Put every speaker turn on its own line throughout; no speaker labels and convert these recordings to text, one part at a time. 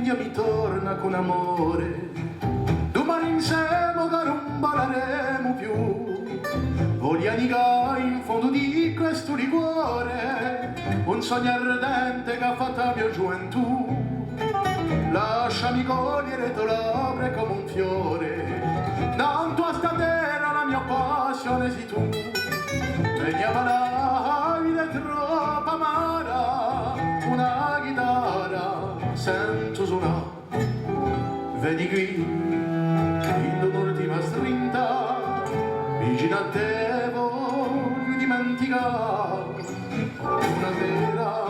Dio mi torna con amore, domani insieme che non parleremo più. Voglio annegare in fondo di questo liquore un sogno ardente che ha fatto la mia gioventù. Lasciami cogliere tue labbra come un fiore, tanto a sta terra la mia passione sei tu. Veniamo la vita è troppo amara, una chitarra sento suonare. Vedi qui, in un'ultima strinta, vicino a te voglio dimenticare una sera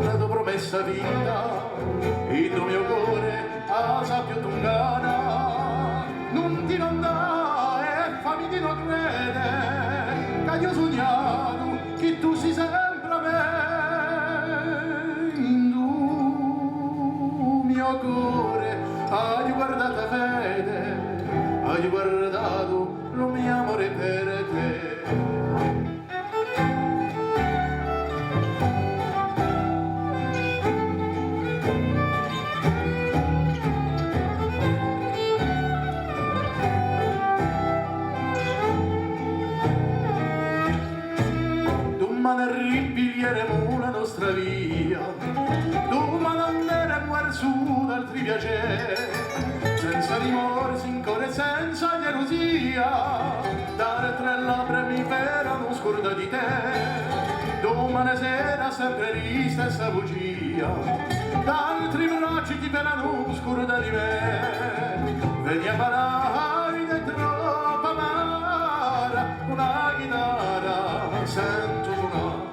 la tua promessa vinta, il mio cuore a sabbia tungana. Non ti andare e fammi di non credere che io ho sognato che tu sei sempre a me. In tu mio cuore hai guardato fede, hai guardato lo mio amore per te. Domani ripiglieremo la nostra via, domani andremo al sud altri piacere, senza rimorsi in cuore, senza gelosia, dare tre labbra mi non scorda di te. Domani sera sempre lì stessa bugia, d'altri bracci ti non scorda di me. Vedi a parlare è troppo amara, una chitarra sento suonare.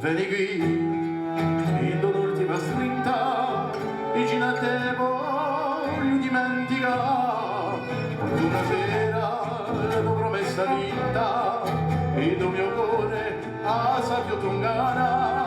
Vedi qui, in un'ultima strinta, vicino a te voglio dimenticare una sera la tua promessa vinta, il mio cuore a sabbia tungana.